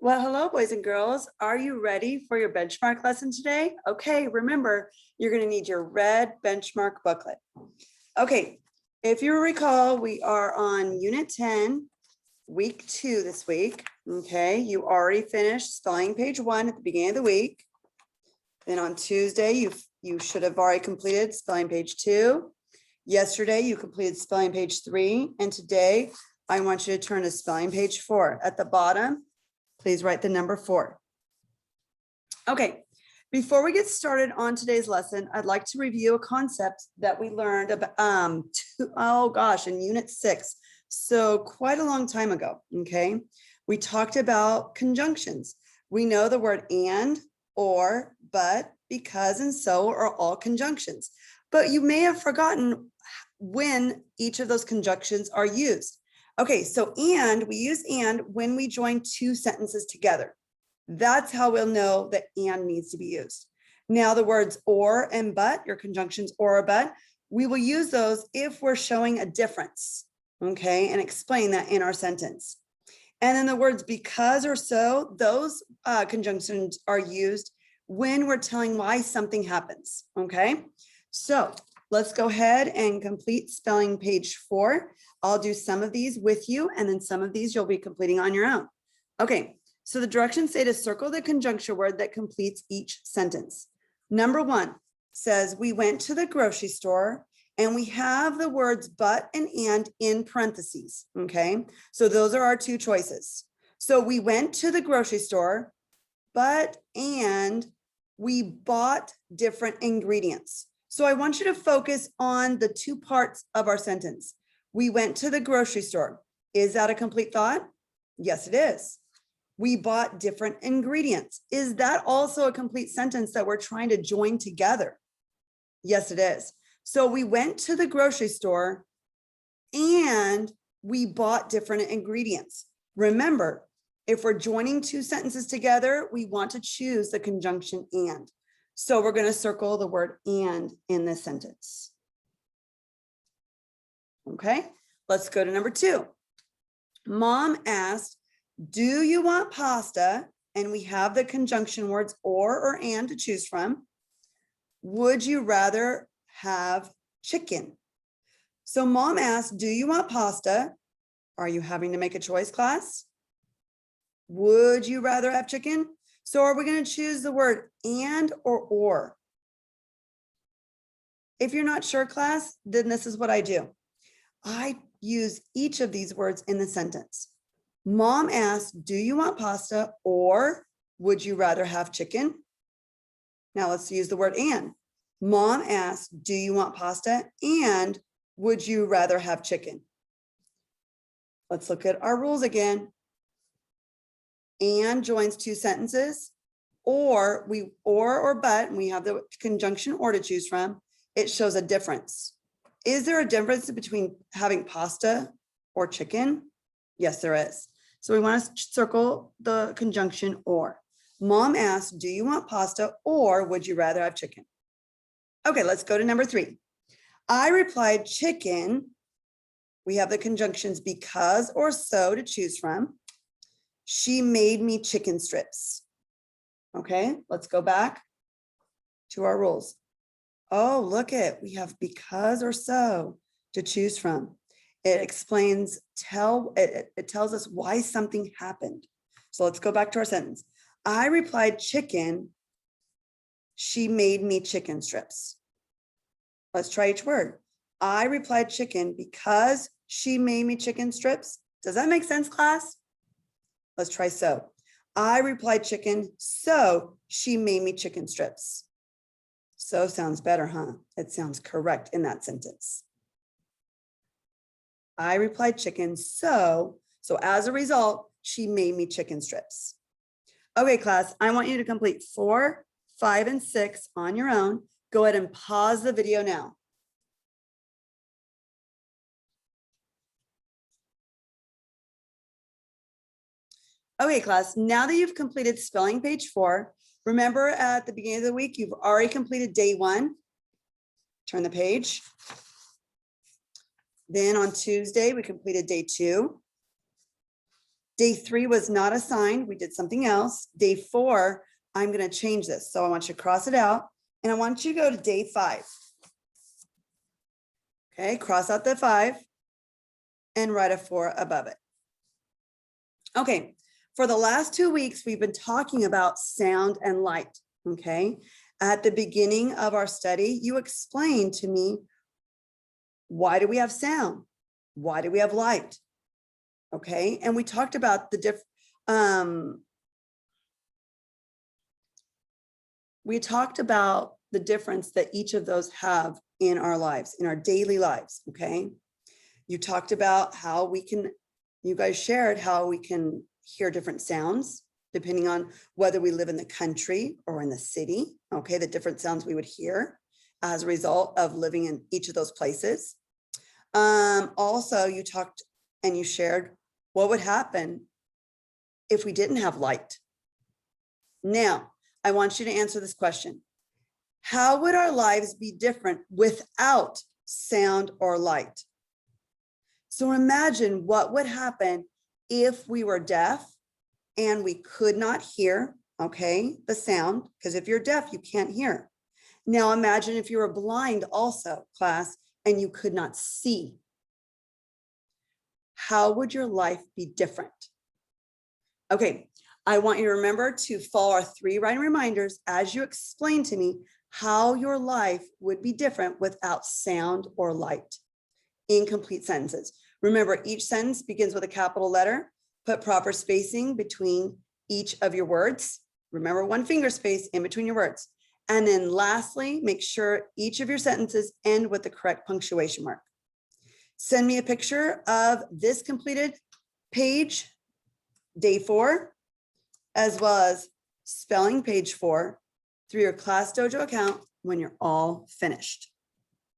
Well, hello, boys and girls. Are you ready for your benchmark lesson today? Okay, remember, you're going to need your red benchmark booklet. Okay, if you recall, we are on Unit 10, Week 2 this week. Okay, you already finished spelling page 1 at the beginning of the week. Then on Tuesday, you should have already completed spelling page 2. Yesterday, you completed spelling page 3. And today, I want you to turn to spelling page 4. At the bottom, please write the number 4. Okay, before we get started on today's lesson, I'd like to review a concept that we learned about, in Unit 6. So quite a long time ago, okay? We talked about conjunctions. We know the word and, or, but, because, and so are all conjunctions. But you may have forgotten when each of those conjunctions are used. Okay, so and, we use and when we join two sentences together. That's how we'll know that and needs to be used. Now the words or and but, your conjunctions or or but, we will use those if we're showing a difference, okay, and explain that in our sentence. And then the words because or so, those conjunctions are used when we're telling why something happens, okay? So let's go ahead and complete spelling page 4. I'll do some of these with you, and then some of these you'll be completing on your own. Okay, so the directions say to circle the conjunction word that completes each sentence. Number 1 says, we went to the grocery store, and we have the words but and in parentheses, okay? So those are our two choices. So we went to the grocery store, but and we bought different ingredients. So I want you to focus on the two parts of our sentence. We went to the grocery store. Is that a complete thought? Yes, it is. We bought different ingredients. Is that also a complete sentence that we're trying to join together? Yes, it is. So we went to the grocery store and we bought different ingredients. Remember, if we're joining two sentences together, we want to choose the conjunction and. So we're going to circle the word and in this sentence. Okay, let's go to number 2. Mom asked, do you want pasta? And we have the conjunction words or and to choose from. Would you rather have chicken? So mom asked, do you want pasta? Are you having to make a choice, class? Would you rather have chicken? So are we going to choose the word and or? If you're not sure, class, then this is what I do. I use each of these words in the sentence. Mom asked, do you want pasta or would you rather have chicken? Now let's use the word and. Mom asked, do you want pasta and would you rather have chicken? Let's look at our rules again. And joins two sentences, or but, and we have the conjunction or to choose from. It shows a difference. Is there a difference between having pasta or chicken? Yes, there is. So we want to circle the conjunction or. Mom asked, do you want pasta or would you rather have chicken? Okay, let's go to number 3. I replied chicken. We have the conjunctions because or so to choose from. She made me chicken strips. Okay, let's go back to our rules. Oh, look at, we have because or so to choose from. It explains, it tells us why something happened. So let's go back to our sentence. I replied chicken. She made me chicken strips. Let's try each word. I replied chicken because she made me chicken strips. Does that make sense, class? Let's try so. I replied chicken, so she made me chicken strips. So sounds better, huh? It sounds correct in that sentence. I replied chicken, so as a result, she made me chicken strips. Okay, class, I want you to complete 4, 5, and 6 on your own. Go ahead and pause the video now. Okay, class, now that you've completed spelling page 4, remember at the beginning of the week, you've already completed day 1. Turn the page. Then on Tuesday, we completed day 2. Day 3 was not assigned. We did something else. Day 4, I'm going to change this. So I want you to cross it out and I want you to go to day 5. Okay, cross out the 5 and write a 4 above it. Okay, for the last 2 weeks, we've been talking about sound and light. Okay, at the beginning of our study, you explained to me, why do we have sound? Why do we have light? Okay, and we talked about the difference that each of those have in our lives, in our daily lives. Okay, you talked about how we can, you guys shared how we can hear different sounds depending on whether we live in the country or in the city. Okay, the different sounds we would hear as a result of living in each of those places. Also, you talked and you shared what would happen if we didn't have light. Now, I want you to answer this question. How would our lives be different without sound or light? So imagine what would happen if we were deaf and we could not hear, okay, the sound, because if you're deaf, you can't hear. Now imagine if you were blind also, class, and you could not see. How would your life be different? Okay, I want you to remember to follow our 3 writing reminders as you explain to me how your life would be different without sound or light. Incomplete sentences. Remember, each sentence begins with a capital letter. Put proper spacing between each of your words. Remember, 1 finger space in between your words. And then lastly, make sure each of your sentences end with the correct punctuation mark. Send me a picture of this completed page, day 4, as well as spelling page 4 through your Class Dojo account when you're all finished.